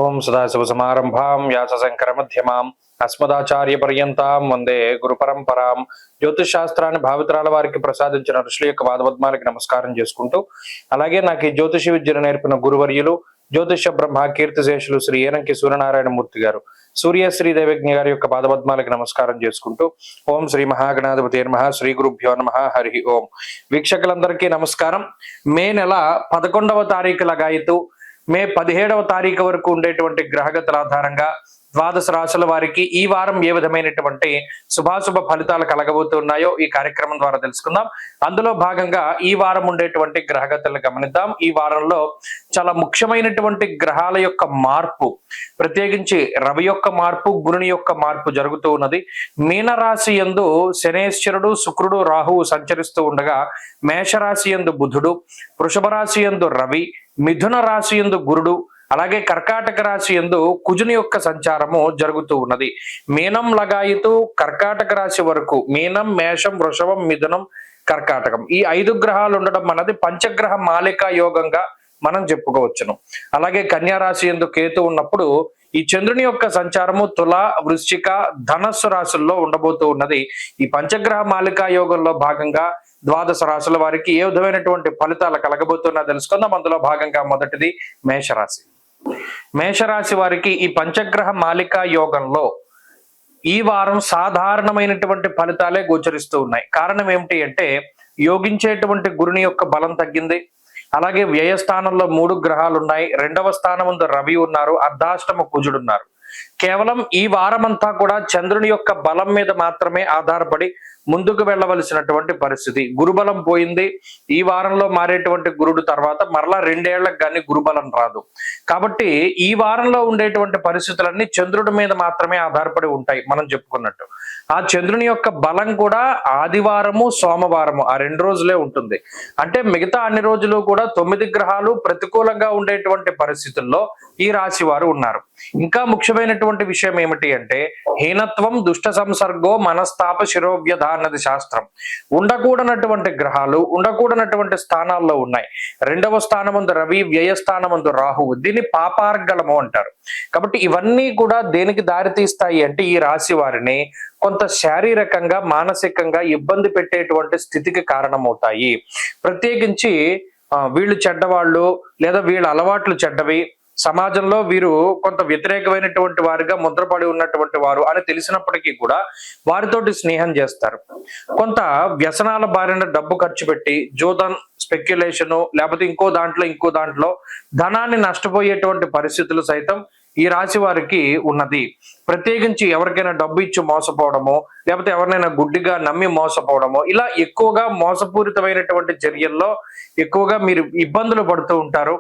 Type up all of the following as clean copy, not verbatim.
ఓం సదాశివసమారంభాం వ్యాసశంకరమధ్యమాం అస్మదాచార్యపర్యంతాం వందే గురు పరంపరాం. జ్యోతిష్ శాస్త్రాన్ని భావితరాల వారికి ప్రసాదించిన ఋషుల యొక్క పాదపద్మాలకి నమస్కారం చేసుకుంటూ, అలాగే నాకు ఈ జ్యోతిష విద్యను నేర్పిన గురువర్యులు జ్యోతిష బ్రహ్మ కీర్తిశేషులు శ్రీ ఏనంకి సూర్యనారాయణమూర్తి గారు, సూర్యశ్రీ దేవజ్ఞ గారి యొక్క పాదపద్మాలకి నమస్కారం చేసుకుంటూ, ఓం శ్రీ మహాగణాధిపతి నమః, శ్రీ గురుభ్యో నమః, హరి ఓం. వీక్షకులందరికీ నమస్కారం. మే నెల 11వ తారీఖు లగాయితూ మే 17వ తారీఖు వరకు ఉండేటువంటి గ్రహగతుల ఆధారంగా ద్వాదశ రాశుల వారికి ఈ వారం ఏ విధమైనటువంటి శుభాశుభ ఫలితాలు కలగబోతున్నాయో ఈ కార్యక్రమం ద్వారా తెలుసుకుందాం. అందులో భాగంగా ఈ వారం ఉండేటువంటి గ్రహగతులను గమనిద్దాం. ఈ వారంలో చాలా ముఖ్యమైనటువంటి గ్రహాల యొక్క మార్పు, ప్రత్యేకించి రవి యొక్క మార్పు, గురుని యొక్క మార్పు జరుగుతూ ఉన్నది. మీనరాశి యందు శనేశ్వరుడు, శుక్రుడు, రాహువు సంచరిస్తూ ఉండగా, మేషరాశి యందు బుధుడు, వృషభ రాశి యందు రవి, మిథున రాశి యందు గురుడు, అలాగే కర్కాటక రాశి యందు కుజుని యొక్క సంచారము జరుగుతూ ఉన్నది. మీనం లగాయితూ కర్కాటక రాశి వరకు, మీనం, మేషం, వృషభం, మిథునం, కర్కాటకం, ఈ 5 గ్రహాలు ఉండడం అన్నది పంచగ్రహ మాలికా యోగంగా మనం చెప్పుకోవచ్చును. అలాగే కన్యా రాశి యందు కేతు ఉన్నప్పుడు ఈ చంద్రుని యొక్క సంచారము తుల, వృశ్చిక, ధనస్సు రాశుల్లో ఉండబోతూ ఉన్నది. ఈ పంచగ్రహ మాలికా యోగంలో భాగంగా ద్వాదశ రాశుల వారికి ఏ విధమైనటువంటి ఫలితాలు కలగబోతున్నా తెలుసుకుందాం. అందులో భాగంగా మొదటిది మేషరాశి. మేషరాశి వారికి ఈ పంచగ్రహ మాలికా యోగంలో ఈ వారం సాధారణమైనటువంటి ఫలితాలే గోచరిస్తూ ఉన్నాయి. కారణం ఏమిటి అంటే, యోగించేటువంటి గురుని యొక్క బలం తగ్గింది. అలాగే వ్యయస్థానంలో 3 గ్రహాలు ఉన్నాయి. 2వ స్థానం ముందు రవి ఉన్నారు, అర్ధాష్టమ కుజుడున్నారు. కేవలం ఈ వారమంతా కూడా చంద్రుని యొక్క బలం మీద మాత్రమే ఆధారపడి ముందుకు వెళ్ళవలసినటువంటి పరిస్థితి. గురుబలం పోయింది. ఈ వారంలో మారేటువంటి గురుడు తర్వాత మరలా 2 ఏళ్లకు కానీ గురుబలం రాదు. కాబట్టి ఈ వారంలో ఉండేటువంటి పరిస్థితులన్నీ చంద్రుడి మీద మాత్రమే ఆధారపడి ఉంటాయి. మనం చెప్పుకున్నట్టు ఆ చంద్రుని యొక్క బలం కూడా ఆదివారము, సోమవారము, ఆ 2 రోజులే ఉంటుంది. అంటే మిగతా అన్ని రోజులు కూడా 9 గ్రహాలు ప్రతికూలంగా ఉండేటువంటి పరిస్థితుల్లో ఈ రాశి వారు ఉన్నారు. ఇంకా ముఖ్యమైనటువంటి విషయం ఏమిటి అంటే, హీనత్వం, దుష్ట సంసర్గో, మనస్తాప, శిరోవ్యధ అన్నది శాస్త్రం. ఉండకూడనటువంటి గ్రహాలు ఉండకూడనటువంటి స్థానాల్లో ఉన్నాయి. 2వ స్థానమందు రవి, వ్యయస్థానమందు రాహువు, దీన్ని పాపార్గళము అంటారు. కాబట్టి ఇవన్నీ కూడా దేనికి దారితీస్తాయి అంటే, ఈ రాశి వారిని కొంత శారీరకంగా, మానసికంగా ఇబ్బంది పెట్టేటువంటి స్థితికి కారణమవుతాయి. ప్రత్యేకించి వీళ్ళు చెడ్డవాళ్ళు లేదా వీళ్ళ అలవాట్లు చెడ్డవి, సమాజంలో వీరు కొంత వ్యతిరేకమైనటువంటి వారిగా ముద్రపడి ఉన్నటువంటి వారు అని తెలిసినప్పటికీ కూడా వారితోటి స్నేహం చేస్తారు. కొంత వ్యసనాల బారిన డబ్బు ఖర్చు పెట్టి జోదం, స్పెక్యులేషను, లేకపోతే ఇంకో దాంట్లో ధనాన్ని నష్టపోయేటువంటి పరిస్థితులు సైతం ఈ రాశి వారికి ఉన్నది. ప్రత్యేకించి ఎవరికైనా డబ్బు ఇచ్చి మోసపోవడము, లేకపోతే ఎవరినైనా గుడ్డిగా నమ్మి మోసపోవడము, ఇలా ఎక్కువగా మోసపూరితమైనటువంటి చర్యల్లో ఎక్కువగా మీరు ఇబ్బందులు పడుతూ ఉంటారు.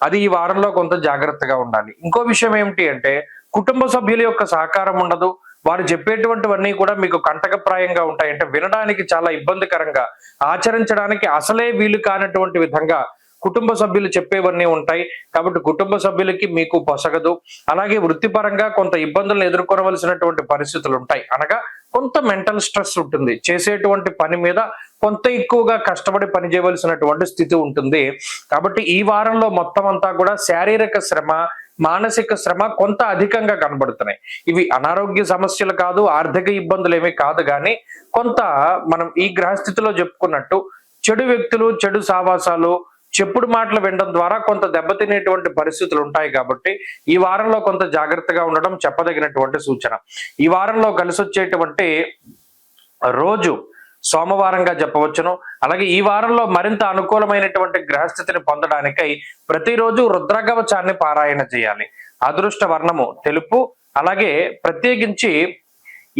అది ఈ వారంలో కొంత జాగ్రత్తగా ఉండాలి. ఇంకో విషయం ఏమిటి అంటే, కుటుంబ సభ్యుల యొక్క సహకారం ఉండదు. వారు చెప్పేటువంటివన్నీ కూడా మీకు కంటకప్రాయంగా ఉంటాయి. అంటే వినడానికి చాలా ఇబ్బందికరంగా, ఆచరించడానికి అసలే వీలు కానటువంటి విధంగా కుటుంబ సభ్యులు చెప్పేవన్నీ ఉంటాయి. కాబట్టి కుటుంబ సభ్యులకి మీకు పొసగదు. అలాగే వృత్తిపరంగా కొంత ఇబ్బందులను ఎదుర్కొనవలసినటువంటి పరిస్థితులు ఉంటాయి. అనగా కొంత మెంటల్ స్ట్రెస్ ఉంటుంది. చేసేటువంటి పని మీద కొంత ఎక్కువగా కష్టపడి పని చేయవలసినటువంటి స్థితి ఉంటుంది. కాబట్టి ఈ వారంలో మొత్తం అంతా కూడా శారీరక శ్రమ, మానసిక శ్రమ కొంత అధికంగా కనబడుతున్నాయి. ఇవి అనారోగ్య సమస్యలు కాదు, ఆర్థిక ఇబ్బందులు ఏమీ కాదు, కానీ కొంత మనం ఈ గ్రహస్థితిలో చెప్పుకున్నట్టు చెడు వ్యక్తులు, చెడు సావాసాలు, చెప్పుడు మాటలు వినడం ద్వారా కొంత దెబ్బతినేటువంటి పరిస్థితులు ఉంటాయి. కాబట్టి ఈ వారంలో కొంత జాగ్రత్తగా ఉండడం చెప్పదగినటువంటి సూచన. ఈ వారంలో కలిసి వచ్చేటువంటి రోజు సోమవారంగా చెప్పవచ్చును. అలాగే ఈ వారంలో మరింత అనుకూలమైనటువంటి గ్రహస్థితిని పొందడానికై ప్రతిరోజు రుద్రకవచాన్ని పారాయణ చేయాలి. అదృష్ట వర్ణము తెలుపు. అలాగే ప్రత్యేకించి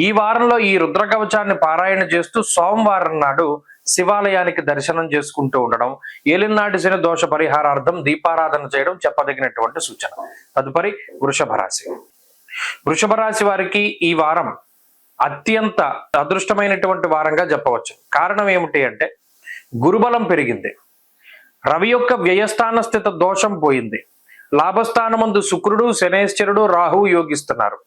ఈ వారంలో ఈ రుద్రకవచాన్ని పారాయణ చేస్తూ సోమవారం నాడు శివాలయానికి దర్శనం చేసుకుంటూ ఉండడం, ఏలినాటి శని దోష పరిహారార్థం దీపారాధన చేయడం చెప్పదగినటువంటి సూచన. తదుపరి వృషభ రాశి. వృషభ రాశి వారికి ఈ వారం అత్యంత అదృష్టమైనటువంటి వారంగా చెప్పవచ్చు. కారణం ఏమిటి అంటే, గురుబలం పెరిగింది, రవి యొక్క వ్యయస్థాన స్థిత దోషం పోయింది, లాభస్థానమందు శుక్రుడు, శనేశ్వరుడు, రాహువు యోగిస్తున్నారు,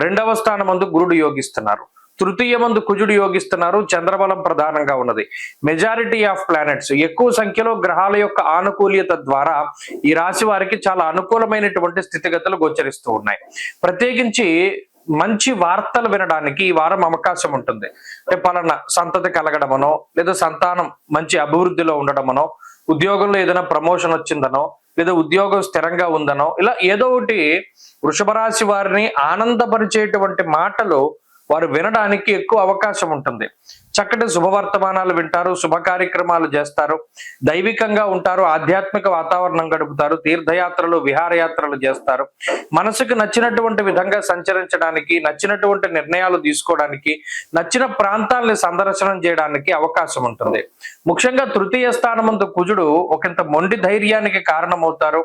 2వ స్థానమందు గురుడు యోగిస్తున్నారు, తృతీయమందు కుజుడు యోగిస్తున్నారు. చంద్రబలం ప్రధానంగా ఉన్నది. మెజారిటీ ఆఫ్ ప్లానెట్స్, ఎక్కువ సంఖ్యలో గ్రహాల యొక్క ఆనుకూల్యత ద్వారా ఈ రాశి వారికి చాలా అనుకూలమైనటువంటి స్థితిగతులు గోచరిస్తూ ఉన్నాయి. ప్రత్యేకించి మంచి వార్తలు వినడానికి ఈ వారం అవకాశం ఉంటుంది. అంటే పలానా సంతతి కలగడమనో, లేదా సంతానం మంచి అభివృద్ధిలో ఉండడమనో, ఉద్యోగంలో ఏదైనా ప్రమోషన్ వచ్చిందనో, లేదా ఉద్యోగం స్థిరంగా ఉందనో, ఇలా ఏదో ఒకటి వృషభ రాశి వారిని ఆనందపరిచేటువంటి మాటలు వారు వినడానికి ఎక్కువ అవకాశం ఉంటుంది. చక్కటి శుభవర్తమానాలు వింటారు, శుభ కార్యక్రమాలు చేస్తారు, దైవికంగా ఉంటారు, ఆధ్యాత్మిక వాతావరణం గడుపుతారు, తీర్థయాత్రలు విహారయాత్రలు చేస్తారు. మనసుకు నచ్చినటువంటి విధంగా సంచరించడానికి, నచ్చినటువంటి నిర్ణయాలు తీసుకోవడానికి, నచ్చిన ప్రాంతాలని సందర్శనం చేయడానికి అవకాశం ఉంటుంది. ముఖ్యంగా తృతీయ స్థానమందు కుజుడు ఒకంత మొండి ధైర్యానికి కారణమవుతారు.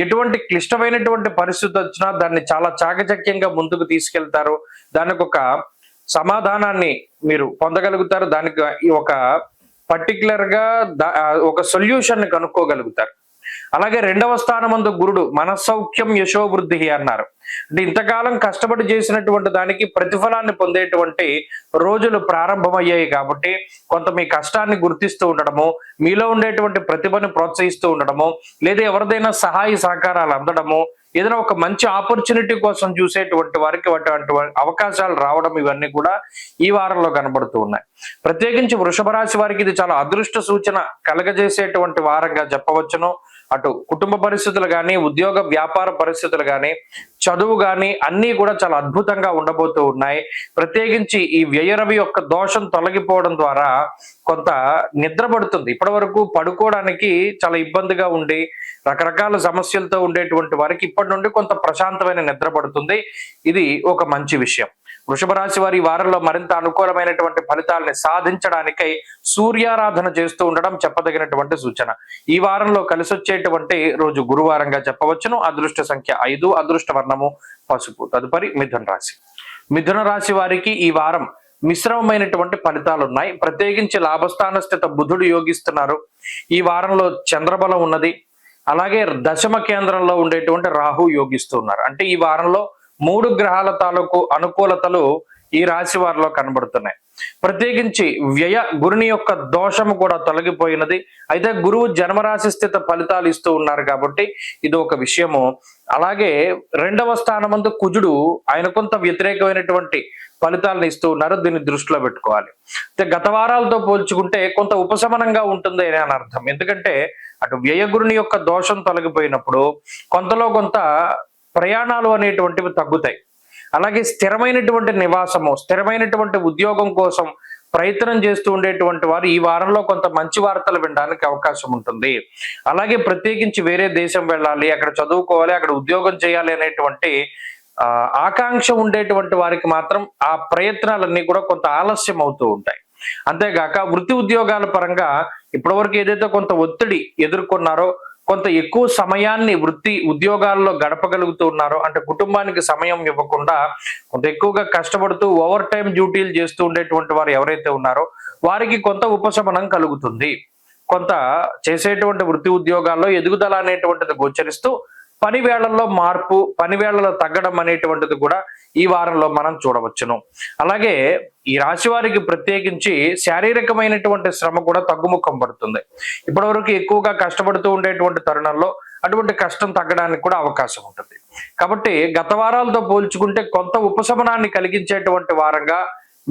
ఎటువంటి క్లిష్టమైనటువంటి పరిస్థితి వచ్చినా దాన్ని చాలా చాకచక్యంగా ముందుకు తీసుకెళ్తారు. దానికి ఒక సమాధానాన్ని మీరు పొందగలుగుతారు. దానికి ఒక పర్టికులర్ గా ఒక సొల్యూషన్ కనుక్కోగలుగుతారు. అలాగే రెండవ స్థానమందు గురుడు మనస్సౌఖ్యం యశోవృద్ధి అన్నారు. అంటే ఇంతకాలం కష్టపడి చేసినటువంటి దానికి ప్రతిఫలాన్ని పొందేటువంటి రోజులు ప్రారంభమయ్యాయి కాబట్టి కొంత మీ కష్టాన్ని గుర్తిస్తూ ఉండడము, మీలో ఉండేటువంటి ప్రతిభను ప్రోత్సహిస్తూ ఉండడము, లేదా ఎవరిదైనా సహాయ సహకారాలు అందడము, ఏదైనా ఒక మంచి ఆపర్చునిటీ కోసం చూసేటువంటి వారికి అటువంటి అవకాశాలు రావడం, ఇవన్నీ కూడా ఈ వారంలో కనబడుతూ ఉన్నాయి. ప్రత్యేకించి వృషభ రాశి వారికి ఇది చాలా అదృష్ట సూచన కలగజేసేటువంటి వారంగా చెప్పవచ్చును. అటు కుటుంబ పరిస్థితులు కానీ, ఉద్యోగ వ్యాపార పరిస్థితులు కానీ, చదువు కానీ అన్నీ కూడా చాలా అద్భుతంగా ఉండబోతూ ఉన్నాయి. ప్రత్యేకించి ఈ వ్యయరవి యొక్క దోషం తొలగిపోవడం ద్వారా కొంత నిద్ర పడుతుంది. ఇప్పటి వరకు పడుకోవడానికి చాలా ఇబ్బందిగా ఉండి రకరకాల సమస్యలతో ఉండేటువంటి వారికి ఇప్పటి నుండి కొంత ప్రశాంతమైన నిద్ర పడుతుంది. ఇది ఒక మంచి విషయం. వృషభ రాశి వారి వారంలో మరింత అనుకూలమైనటువంటి ఫలితాలని సాధించడానికై సూర్యారాధన చేస్తూ ఉండడం చెప్పదగినటువంటి సూచన. ఈ వారంలో కలిసి వచ్చేటువంటి రోజు గురువారంగా చెప్పవచ్చును. అదృష్ట సంఖ్య 5, అదృష్ట వర్ణము పసుపు. తదుపరి మిథున రాశి. మిథున రాశి వారికి ఈ వారం మిశ్రమమైనటువంటి ఫలితాలు ఉన్నాయి. ప్రత్యేకించి లాభస్థాన స్థిత బుధుడు యోగిస్తున్నారు. ఈ వారంలో చంద్రబలం ఉన్నది. అలాగే దశమ కేంద్రంలో ఉండేటువంటి రాహు యోగిస్తున్నారు. అంటే ఈ వారంలో 3 గ్రహాల తాలూకు అనుకూలతలు ఈ రాశి వారిలో కనబడుతున్నాయి. ప్రత్యేకించి వ్యయ గురుని యొక్క దోషము కూడా తొలగిపోయినది. అయితే గురువు జన్మరాశి స్థిత ఫలితాలు ఇస్తూ ఉన్నారు కాబట్టి ఇది ఒక విషయము. అలాగే రెండవ స్థానమందు కుజుడు ఆయన కొంత వ్యతిరేకమైనటువంటి ఫలితాలను ఇస్తూ ఉన్నారు. దీన్ని దృష్టిలో పెట్టుకోవాలి. అయితే గత వారాలతో పోల్చుకుంటే కొంత ఉపశమనంగా ఉంటుంది అని అర్థం. ఎందుకంటే అటు వ్యయగురుని యొక్క దోషం తొలగిపోయినప్పుడు కొంతలో కొంత ప్రయాణాలు అనేటువంటివి తగ్గుతాయి. అలాగే స్థిరమైనటువంటి నివాసము, స్థిరమైనటువంటి ఉద్యోగం కోసం ప్రయత్నం చేస్తూ ఉండేటువంటి వారు ఈ వారంలో కొంత మంచి వార్తలు వినడానికి అవకాశం ఉంటుంది. అలాగే ప్రత్యేకించి వేరే దేశం వెళ్ళాలి, అక్కడ చదువుకోవాలి, అక్కడ ఉద్యోగం చేయాలి అనేటువంటి ఆకాంక్ష ఉండేటువంటి వారికి మాత్రం ఆ ప్రయత్నాలన్నీ కూడా కొంత ఆలస్యం అవుతూ ఉంటాయి. అంతేగాక వృత్తి ఉద్యోగాల పరంగా ఇప్పటివరకు ఏదైతే కొంత ఒత్తిడి ఎదుర్కొన్నారో, కొంత ఎక్కువ సమయాన్ని వృత్తి ఉద్యోగాల్లో గడపగలుగుతూ ఉన్నారో, అంటే కుటుంబానికి సమయం ఇవ్వకుండా కొంత ఎక్కువగా కష్టపడుతూ ఓవర్ టైం డ్యూటీలు చేస్తూ ఉండేటువంటి వారు ఎవరైతే ఉన్నారో వారికి కొంత ఉపశమనం కలుగుతుంది. కొంత చేసేటువంటి వృత్తి ఉద్యోగాల్లో ఎదుగుదల అనేటువంటిది గోచరిస్తూ పని వేళల్లో మార్పు, పని వేళలో తగ్గడం అనేటువంటిది కూడా ఈ వారంలో మనం చూడవచ్చును. అలాగే ఈ రాశి వారికి ప్రత్యేకించి శారీరకమైనటువంటి శ్రమ కూడా తగ్గుముఖం పడుతుంది. ఇప్పటివరకు ఎక్కువగా కష్టపడుతూ ఉండేటువంటి తరుణంలో అటువంటి కష్టం తగ్గడానికి కూడా అవకాశం ఉంటుంది. కాబట్టి గత వారాలతో పోల్చుకుంటే కొంత ఉపశమనాన్ని కలిగించేటువంటి వారంగా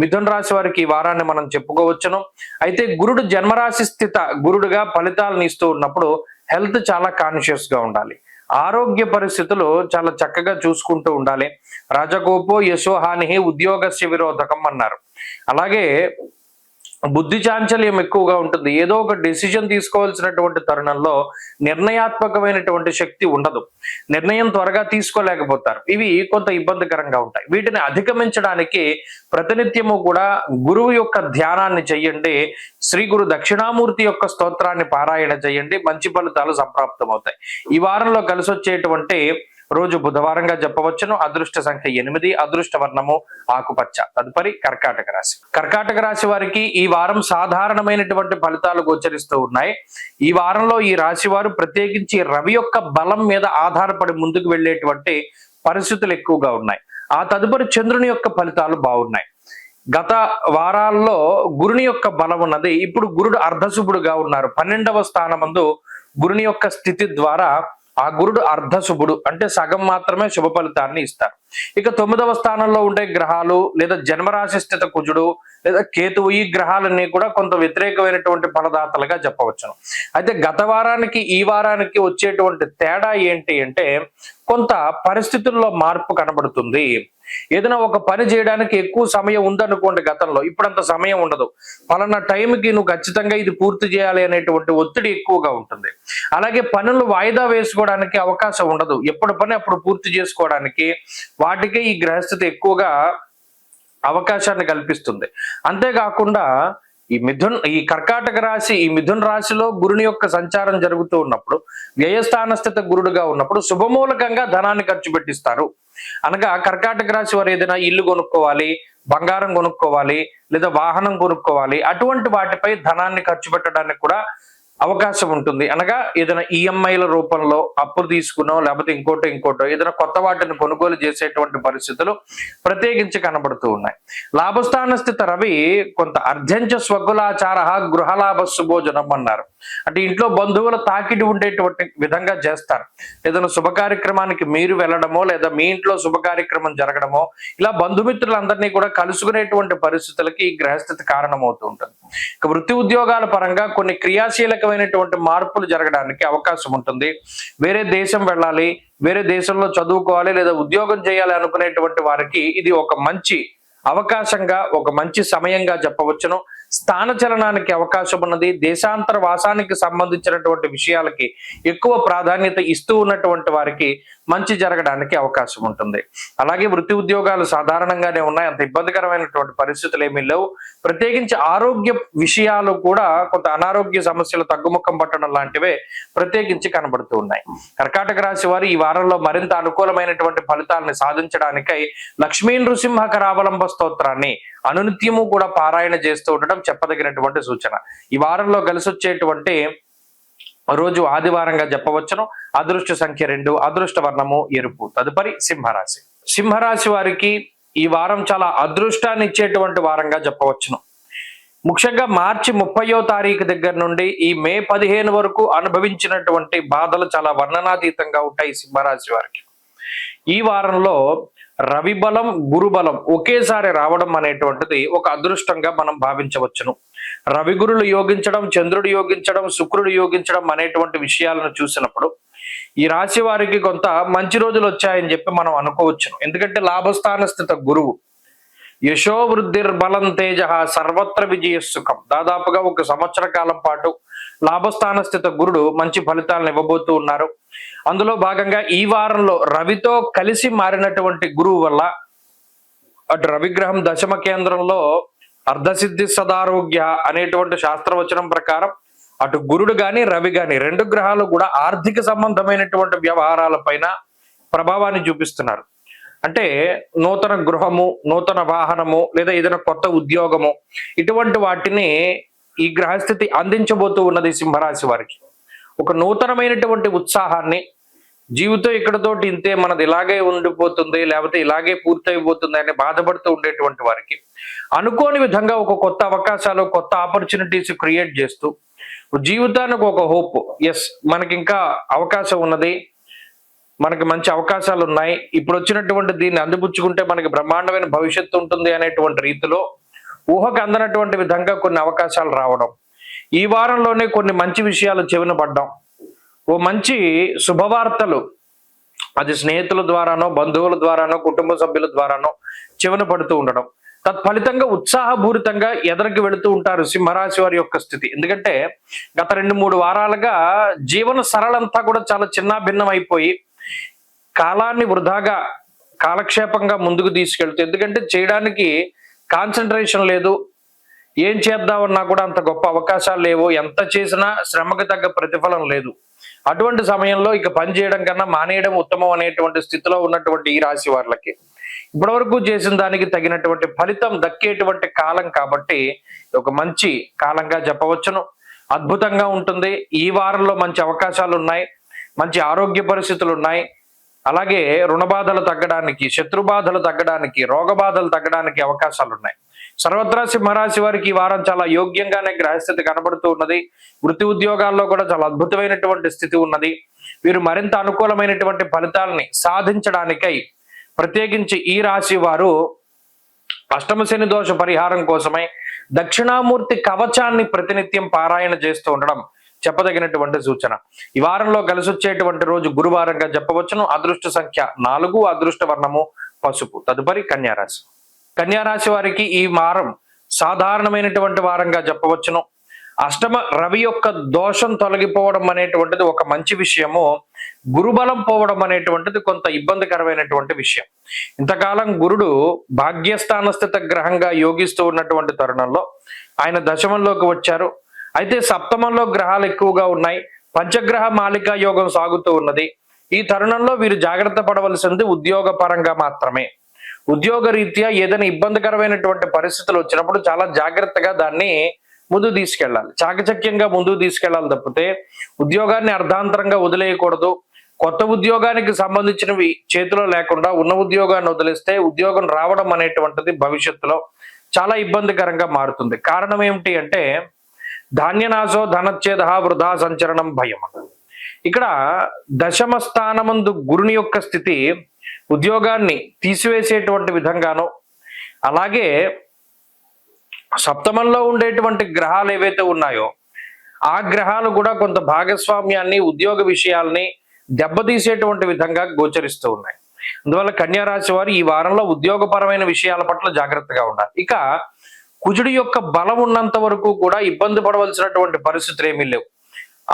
మిథున రాశి వారికి ఈ వారాన్ని మనం చెప్పుకోవచ్చును. అయితే గురుడు జన్మరాశి స్థిత గురుడుగా ఫలితాలను ఇస్తూ ఉన్నప్పుడు హెల్త్ చాలా కాన్షియస్ గా ఉండాలి. ఆరోగ్య పరిస్థితులు చాలా చక్కగా చూసుకుంటూ ఉండాలి. రాజగోపో యశోహాని ఉద్యోగస్య విరోధకం అన్నారు. అలాగే బుద్ధి చాంచల్యం ఎక్కువగా ఉంటుంది. ఏదో ఒక డెసిజన్ తీసుకోవాల్సినటువంటి తరుణంలో నిర్ణయాత్మకమైనటువంటి శక్తి ఉండదు. నిర్ణయం త్వరగా తీసుకోలేకపోతారు. ఇవి కొంత ఇబ్బందికరంగా ఉంటాయి. వీటిని అధిగమించడానికి ప్రతినిత్యము కూడా గురువు యొక్క ధ్యానాన్ని చెయ్యండి. శ్రీ గురు దక్షిణామూర్తి యొక్క స్తోత్రాన్ని పారాయణ చేయండి. మంచి ఫలితాలు సంప్రాప్తమవుతాయి. ఈ వారంలో కలిసి వచ్చేటువంటి రోజు బుధవారంగా చెప్పవచ్చును. అదృష్ట సంఖ్య 8, అదృష్ట వర్ణము ఆకుపచ్చ. తదుపరి కర్కాటక రాశి. కర్కాటక రాశి వారికి ఈ వారం సాధారణమైనటువంటి ఫలితాలు గోచరిస్తూ ఉన్నాయి. ఈ వారంలో ఈ రాశి వారు ప్రత్యేకించి రవి యొక్క బలం మీద ఆధారపడి ముందుకు వెళ్ళేటువంటి పరిస్థితులు ఎక్కువగా ఉన్నాయి. ఆ తదుపరి చంద్రుని యొక్క ఫలితాలు బాగున్నాయి. గత వారాల్లో గురుని యొక్క బలం ఉన్నది. ఇప్పుడు గురుడు అర్ధశుభుడుగా ఉన్నారు. 12వ స్థానమందు గురుని యొక్క స్థితి ద్వారా ఆ గురుడు అర్ధశుభుడు, అంటే సగం మాత్రమే శుభ ఫలితాన్ని ఇస్తారు. ఇక 9వ స్థానంలో ఉండే గ్రహాలు లేదా జన్మరాశి స్థిత కుజుడు లేదా కేతువు, ఈ గ్రహాలన్నీ కూడా కొంత వ్యతిరేకమైనటువంటి ఫలదాతలుగా చెప్పవచ్చును. అయితే గత వారానికి ఈ వారానికి వచ్చేటువంటి తేడా ఏంటి అంటే కొంత పరిస్థితుల్లో మార్పు కనబడుతుంది. ఏదైనా ఒక పని చేయడానికి ఎక్కువ సమయం ఉందనుకోండి, గతంలో ఇప్పుడు అంత సమయం ఉండదు. పలానా టైంకి నువ్వు ఖచ్చితంగా ఇది పూర్తి చేయాలి అనేటువంటి ఒత్తిడి ఎక్కువగా ఉంటుంది. అలాగే పనులు వాయిదా వేసుకోవడానికి అవకాశం ఉండదు. ఎప్పుడు పని అప్పుడు పూర్తి చేసుకోవడానికి వాటికి ఈ గ్రహస్థితి ఎక్కువగా అవకాశాన్ని కల్పిస్తుంది. అంతేకాకుండా ఈ కర్కాటక రాశి, ఈ మిథున రాశిలో గురుని యొక్క సంచారం జరుగుతూ ఉన్నప్పుడు, వ్యయస్థాన స్థిత గురుడుగా ఉన్నప్పుడు శుభమూలకంగా ధనాన్ని ఖర్చు పెట్టిస్తారు. అనగా కర్కాటక రాశి వారు ఏదైనా ఇల్లు కొనుక్కోవాలి, బంగారం కొనుక్కోవాలి, లేదా వాహనం కొనుక్కోవాలి, అటువంటి వాటిపై ధనాన్ని ఖర్చు పెట్టడానికి కూడా అవకాశం ఉంటుంది. అనగా ఏదైనా ఈఎంఐల రూపంలో అప్పులు తీసుకునో లేకపోతే ఇంకోటో ఏదైనా కొత్త వాటిని కొనుగోలు చేసేటువంటి పరిస్థితులు ప్రత్యేకించి కనబడుతూ ఉన్నాయి. లాభస్థాన స్థిత రవి కొంత అర్ధంచ స్వకులాచార గృహలాభ శుభోజనం అన్నారు. అంటే ఇంట్లో బంధువుల తాకిడి ఉండేటువంటి విధంగా చేస్తారు. ఏదైనా శుభ కార్యక్రమానికి మీరు వెళ్ళడమో లేదా మీ ఇంట్లో శుభ కార్యక్రమం జరగడమో, ఇలా బంధుమిత్రులందరినీ కూడా కలుసుకునేటువంటి పరిస్థితులకి ఈ గ్రహస్థితి కారణమవుతూ ఉంటుంది. ఇక వృత్తి ఉద్యోగాల పరంగా కొన్ని క్రియాశీలకమైనటువంటి మార్పులు జరగడానికి అవకాశం ఉంటుంది. వేరే దేశం వెళ్ళాలి, వేరే దేశంలో చదువుకోవాలి లేదా ఉద్యోగం చేయాలి అనుకునేటువంటి వారికి ఇది ఒక మంచి అవకాశంగా, ఒక మంచి సమయంగా చెప్పవచ్చును. స్థాన చలనానికి అవకాశం ఉన్నది. దేశాంతర వాసానికి సంబంధించినటువంటి విషయాలకి ఎక్కువ ప్రాధాన్యత ఇస్తూ ఉన్నటువంటి వారికి మంచి జరగడానికి అవకాశం ఉంటుంది. అలాగే వృత్తి ఉద్యోగాలు సాధారణంగానే ఉన్నాయి, అంత ఇబ్బందికరమైనటువంటి పరిస్థితులు ఏమీ లేవు. ప్రత్యేకించి ఆరోగ్య విషయాలు కూడా కొంత అనారోగ్య సమస్యలు తగ్గుముఖం పట్టడం లాంటివే ప్రత్యేకించి కనబడుతూ ఉన్నాయి. కర్కాటక రాశి వారు ఈ వారంలో మరింత అనుకూలమైనటువంటి ఫలితాలను సాధించడానికై లక్ష్మీ నృసింహ కరావలంబ స్తోత్రాన్ని అనునిత్యము కూడా పారాయణ చేస్తూ ఉండడం చెప్పదగినటువంటి సూచన. ఈ వారంలో కలిసి వచ్చేటువంటి రోజు ఆదివారంగా చెప్పవచ్చును. అదృష్ట సంఖ్య 2, అదృష్ట వర్ణము ఎరుపు. తదుపరి సింహరాశి. సింహరాశి వారికి ఈ వారం చాలా అదృష్టాన్ని ఇచ్చేటువంటి వారంగా చెప్పవచ్చును. ముఖ్యంగా మార్చి 30వ తారీఖు దగ్గర నుండి ఈ మే 15 వరకు అనుభవించినటువంటి బాధలు చాలా వర్ణనాతీతంగా ఉంటాయి సింహరాశి వారికి. ఈ వారంలో రవి బలం, గురు బలం ఒకేసారి రావడం అనేటువంటిది ఒక అదృష్టంగా మనం భావించవచ్చును. రవి గురులు యోగించడం, చంద్రుడు యోగించడం, శుక్రుడు యోగించడం అనేటువంటి విషయాలను చూసినప్పుడు ఈ రాశి వారికి కొంత మంచి రోజులు వచ్చాయని చెప్పి మనం అనుకోవచ్చును. ఎందుకంటే లాభస్థాన స్థిత గురువు యశో వృద్ధిర్బలం తేజ సర్వత్ర విజయ సుఖం, దాదాపుగా 1 సంవత్సర కాలం పాటు లాభస్థాన స్థిత గురుడు మంచి ఫలితాలను ఇవ్వబోతూ ఉన్నారు. అందులో భాగంగా ఈ వారంలో రవితో కలిసి మారినటువంటి గురువు వల్ల అటు రవిగ్రహం దశమ కేంద్రంలో అర్ధసిద్ధి సదారోగ్య అనేటువంటి శాస్త్రవచనం ప్రకారం అటు గురుడు గాని రవి గాని 2 గ్రహాలు కూడా ఆర్థిక సంబంధమైనటువంటి వ్యవహారాల పైన ప్రభావాన్ని చూపిస్తున్నారు. అంటే నూతన గృహము, నూతన వాహనము లేదా ఏదైనా కొత్త ఉద్యోగము, ఇటువంటి వాటిని ఈ గ్రహస్థితి అందించబోతూ ఉన్నది సింహరాశి వారికి. ఒక నూతనమైనటువంటి ఉత్సాహాన్ని, జీవితం ఇక్కడతోటి ఇంతే, మనది ఇలాగే ఉండిపోతుంది లేకపోతే ఇలాగే పూర్తయిపోతుంది అని బాధపడుతూ ఉండేటువంటి వారికి అనుకోని విధంగా ఒక కొత్త అవకాశాలు, కొత్త ఆపర్చునిటీస్ క్రియేట్ చేస్తూ జీవితానికి ఒక హోప్, ఎస్ మనకి ఇంకా అవకాశం ఉన్నది, మనకి మంచి అవకాశాలు ఉన్నాయి, ఇప్పుడు వచ్చినటువంటి దీన్ని అందిపుచ్చుకుంటే మనకి బ్రహ్మాండమైన భవిష్యత్తు ఉంటుంది అనేటువంటి రీతిలో ఊహకు అందనటువంటి విధంగా కొన్ని అవకాశాలు రావడం, ఈ వారంలోనే కొన్ని మంచి విషయాలు చెవిన పడ్డం, ఓ మంచి శుభవార్తలు అది స్నేహితుల ద్వారానో, బంధువుల ద్వారానో, కుటుంబ సభ్యుల ద్వారానో చెవిన పడుతూ ఉండడం, తత్ఫలితంగా ఉత్సాహపూరితంగా ఎదరికి వెళుతూ ఉంటారు సింహరాశి వారి యొక్క స్థితి. ఎందుకంటే గత 2-3 వారాలుగా జీవన సరళంతా కూడా చాలా చిన్నాభిన్నం అయిపోయి కాలాన్ని వృధాగా కాలక్షేపంగా ముందుకు తీసుకెళ్తూ, ఎందుకంటే చేయడానికి కాన్సన్ట్రేషన్ లేదు, ఏం చేద్దామన్నా కూడా అంత గొప్ప అవకాశాలు లేవు, ఎంత చేసినా శ్రమకు తగ్గ ప్రతిఫలం లేదు. అటువంటి సమయంలో ఇక పని చేయడం కన్నా మానేయడం ఉత్తమం అనేటువంటి స్థితిలో ఉన్నటువంటి ఈ రాశి వారికి ఇప్పటివరకు చేసిన దానికి తగినటువంటి ఫలితం దక్కేటువంటి కాలం కాబట్టి ఒక మంచి కాలంగా చెప్పవచ్చును. అద్భుతంగా ఉంటుంది. ఈ వారంలో మంచి అవకాశాలు ఉన్నాయి, మంచి ఆరోగ్య పరిస్థితులు ఉన్నాయి. అలాగే రుణ బాధలు తగ్గడానికి, శత్రు బాధలు తగ్గడానికి, రోగ బాధలు తగ్గడానికి అవకాశాలు ఉన్నాయి. సర్వత్రా సింహరాశి వారికి ఈ వారం చాలా యోగ్యంగానే గ్రహస్థితి కనబడుతూ ఉన్నది. వృత్తి ఉద్యోగాల్లో కూడా చాలా అద్భుతమైనటువంటి స్థితి ఉన్నది. వీరు మరింత అనుకూలమైనటువంటి ఫలితాలని సాధించడానికై ప్రత్యేకించి ఈ రాశి వారు అష్టమ శని దోష పరిహారం కోసమై దక్షిణామూర్తి కవచాన్ని ప్రతినిత్యం పారాయణ చేస్తూ ఉండడం చెప్పదగినటువంటి సూచన. ఈ వారంలో కలిసి వచ్చేటువంటి రోజు గురువారంగా చెప్పవచ్చును. అదృష్ట సంఖ్య 4, అదృష్ట వర్ణము పసుపు. తదుపరి కన్యారాశి. కన్యారాశి వారికి ఈ వారం సాధారణమైనటువంటి వారంగా చెప్పవచ్చును. అష్టమ రవి యొక్క దోషం తొలగిపోవడం అనేటువంటిది ఒక మంచి విషయము. గురుబలం పోవడం అనేటువంటిది కొంత ఇబ్బందికరమైనటువంటి విషయం. ఇంతకాలం గురుడు భాగ్యస్థాన స్థిత గ్రహంగా యోగిస్తూ ఉన్నటువంటి తరుణంలో ఆయన దశమంలోకి వచ్చారు. అయితే సప్తమంలో గ్రహాలు ఎక్కువగా ఉన్నాయి. పంచగ్రహ మాలికా యోగం సాగుతూ ఉన్నది. ఈ తరుణంలో వీరు జాగ్రత్త పడవలసింది ఉద్యోగ పరంగా మాత్రమే. ఉద్యోగ రీత్యా ఏదైనా ఇబ్బందికరమైనటువంటి పరిస్థితులు వచ్చినప్పుడు చాలా జాగ్రత్తగా దాన్ని ముందు తీసుకెళ్ళాలి, చాకచక్యంగా ముందుకు తీసుకెళ్లాలి తప్పితే ఉద్యోగాన్ని అర్ధాంతరంగా వదిలేయకూడదు. కొత్త ఉద్యోగానికి సంబంధించినవి చేతిలో లేకుండా ఉన్న ఉద్యోగాన్ని వదిలేస్తే ఉద్యోగం రావడం అనేటువంటిది భవిష్యత్తులో చాలా ఇబ్బందికరంగా మారుతుంది. కారణం ఏమిటి అంటే ధాన్యనాశో ధనచ్ఛేద వృధా సంచరణం భయం. ఇక్కడ దశమ స్థానమందు గురుని యొక్క స్థితి ఉద్యోగాన్ని తీసివేసేటువంటి విధంగాను, అలాగే సప్తమంలో ఉండేటువంటి గ్రహాలు ఏవైతే ఉన్నాయో ఆ గ్రహాలు కూడా కొంత భాగస్వామ్యాన్ని ఉద్యోగ విషయాల్ని దెబ్బతీసేటువంటి విధంగా గోచరిస్తూ ఉన్నాయి. అందువల్ల కన్యారాశి వారు ఈ వారంలో ఉద్యోగపరమైన విషయాల పట్ల జాగ్రత్తగా ఉండాలి. ఇక కుజుడి యొక్క బలం ఉన్నంత వరకు కూడా ఇబ్బంది పడవలసినటువంటి పరిస్థితులు ఏమీ లేవు.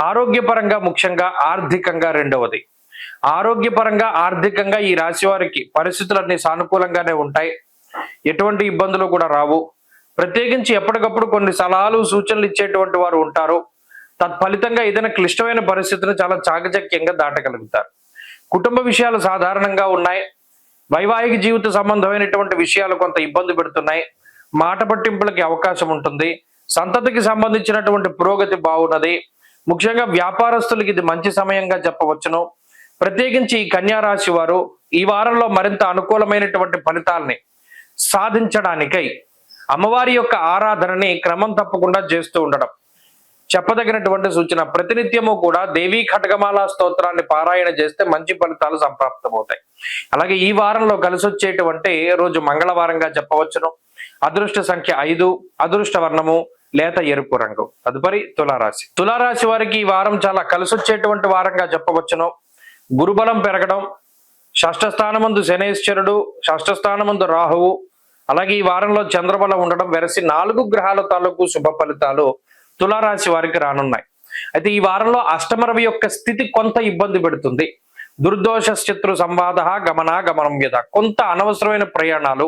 ఆరోగ్యపరంగా, ముఖ్యంగా ఆర్థికంగా రెండవది, ఆరోగ్యపరంగా ఆర్థికంగా ఈ రాశి వారికి పరిస్థితులన్నీ సానుకూలంగానే ఉంటాయి. ఎటువంటి ఇబ్బందులు కూడా రావు. ప్రత్యేకించి ఎప్పటికప్పుడు కొన్ని సలహాలు సూచనలు ఇచ్చేటువంటి వారు ఉంటారు. తత్ఫలితంగా ఏదైనా క్లిష్టమైన పరిస్థితిని చాలా చాకచక్యంగా దాటగలుగుతారు. కుటుంబ విషయాలు సాధారణంగా ఉన్నాయి. వైవాహిక జీవిత సంబంధమైనటువంటి విషయాలు కొంత ఇబ్బంది పెడుతున్నాయి. మాట పట్టింపులకి అవకాశం ఉంటుంది. సంతతికి సంబంధించినటువంటి పురోగతి బాగున్నది. ముఖ్యంగా వ్యాపారస్తులకి ఇది మంచి సమయంగా చెప్పవచ్చును. ప్రత్యేకించి ఈ కన్యారాశి వారు ఈ వారంలో మరింత అనుకూలమైనటువంటి ఫలితాలని సాధించడానికై అమ్మవారి యొక్క ఆరాధనని క్రమం తప్పకుండా చేస్తూ ఉండడం చెప్పదగినటువంటి సూచన. ప్రతినిత్యము కూడా దేవీ ఖడ్గమాల స్తోత్రాన్ని పారాయణ చేస్తే మంచి ఫలితాలు సంప్రాప్తమవుతాయి. అలాగే ఈ వారంలో కలిసి వచ్చేటువంటి రోజు మంగళవారంగా చెప్పవచ్చును. అదృష్ట సంఖ్య 5, అదృష్ట వర్ణము లేత ఎరుపు రంగు. తదుపరి తులారాశి. తులారాశి వారికి ఈ వారం చాలా కలిసి వచ్చేటువంటి వారంగా చెప్పవచ్చును. గురుబలం పెరగడం, షష్ఠ స్థానమందు శనేశ్వరుడు, షష్ఠ స్థానమందు రాహువు, అలాగే ఈ వారంలో చంద్రబలం ఉండడం వెరసి 4 గ్రహాల తాలూకు శుభ ఫలితాలు తులారాశి వారికి రానున్నాయి. అయితే ఈ వారంలో అష్టమరవి యొక్క స్థితి కొంత ఇబ్బంది పెడుతుంది. దుర్దోష శత్రు సంవాద గమనం మీద కొంత అనవసరమైన ప్రయాణాలు,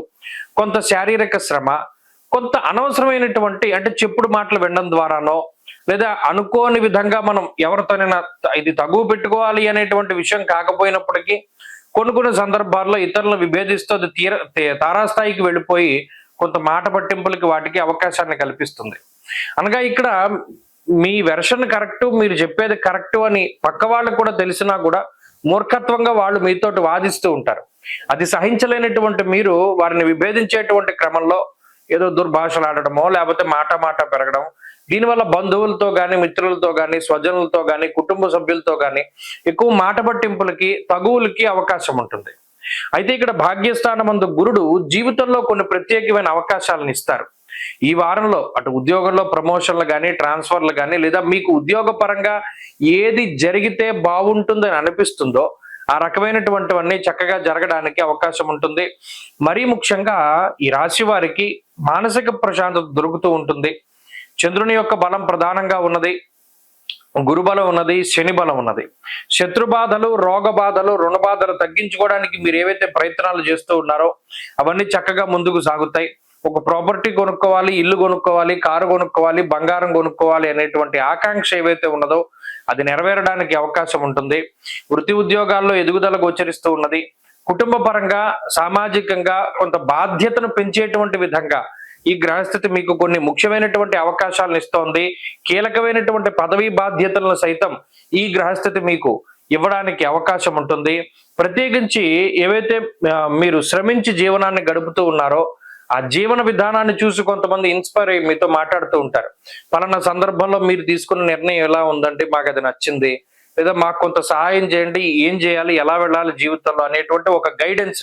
కొంత శారీరక శ్రమ, కొంత అనవసరమైనటువంటి అంటే చెప్పుడు మాటలు వినడం ద్వారానో లేదా అనుకోని విధంగా మనం ఎవరితోనైనా ఇది తగువ పెట్టుకోవాలి అనేటువంటి విషయం కాకపోయినప్పటికీ కొన్ని సందర్భాల్లో ఇతరులను విభేదిస్తూ అది తారాస్థాయికి వెళ్ళిపోయి కొంత మాట పట్టింపులకి వాటికి అవకాశాన్ని కల్పిస్తుంది. అనగా ఇక్కడ మీ వెర్షన్ కరెక్టు, మీరు చెప్పేది కరెక్టు అని పక్క వాళ్ళకు కూడా తెలిసినా కూడా మూర్ఖత్వంగా వాళ్ళు మీతోటి వాదిస్తూ ఉంటారు. అది సహించలేనటువంటి మీరు వారిని విభేదించేటువంటి క్రమంలో ఏదో దుర్భాషలాడడమో లేకపోతే మాట పెరగడం, దీనివల్ల బంధువులతో కానీ, మిత్రులతో కానీ, స్వజనులతో కానీ, కుటుంబ సభ్యులతో కానీ ఎక్కువ మాట పట్టింపులకి, తగువులకి అవకాశం ఉంటుంది. అయితే ఇక్కడ భాగ్యస్థానమందు గురుడు జీవితంలో కొన్ని ప్రత్యేకమైన అవకాశాలను ఇస్తారు. ఈ వారంలో అటు ఉద్యోగంలో ప్రమోషన్లు కానీ, ట్రాన్స్ఫర్లు కానీ, లేదా మీకు ఉద్యోగ పరంగా ఏది జరిగితే బాగుంటుందని అనిపిస్తుందో ఆ రకమైనటువంటివన్నీ చక్కగా జరగడానికి అవకాశం ఉంటుంది. మరీ ముఖ్యంగా ఈ రాశి వారికి మానసిక ప్రశాంతత దొరుకుతూ ఉంటుంది. చంద్రుని యొక్క బలం ప్రధానంగా ఉన్నది, గురుబలం ఉన్నది, శని బలం ఉన్నది. శత్రు బాధలు, రోగ బాధలు, రుణ బాధలు తగ్గించుకోవడానికి మీరు ఏవైతే ప్రయత్నాలు చేస్తూ ఉన్నారో అవన్నీ చక్కగా ముందుకు సాగుతాయి. ఒక ప్రాపర్టీ కొనుక్కోవాలి, ఇల్లు కొనుక్కోవాలి, కారు కొనుక్కోవాలి, బంగారం కొనుక్కోవాలి అనేటువంటి ఆకాంక్ష ఏవైతే ఉన్నదో అది నెరవేరడానికి అవకాశం ఉంటుంది. వృత్తి ఉద్యోగాల్లో ఎదుగుదల గోచరిస్తూ ఉన్నది. కుటుంబ పరంగా, సామాజికంగా కొంత బాధ్యతను పెంచేటువంటి విధంగా ఈ గ్రహస్థితి మీకు కొన్ని ముఖ్యమైనటువంటి అవకాశాలను ఇస్తోంది. కీలకమైనటువంటి పదవీ బాధ్యతలను సైతం ఈ గ్రహస్థితి మీకు ఇవ్వడానికి అవకాశం ఉంటుంది. ప్రత్యేకించి ఏవైతే మీరు శ్రమించి జీవనాన్ని గడుపుతూ ఉన్నారో ఆ జీవన విధానాన్ని చూసి కొంతమంది ఇన్స్పైర్ అయ్యి మీతో మాట్లాడుతూ ఉంటారు. పలానా సందర్భంలో మీరు తీసుకున్న నిర్ణయం ఎలా ఉందంటే మాకు అది నచ్చింది, లేదా మాకు కొంత సహాయం చేయండి, ఏం చేయాలి, ఎలా వెళ్ళాలి జీవితంలో అనేటువంటి ఒక గైడెన్స్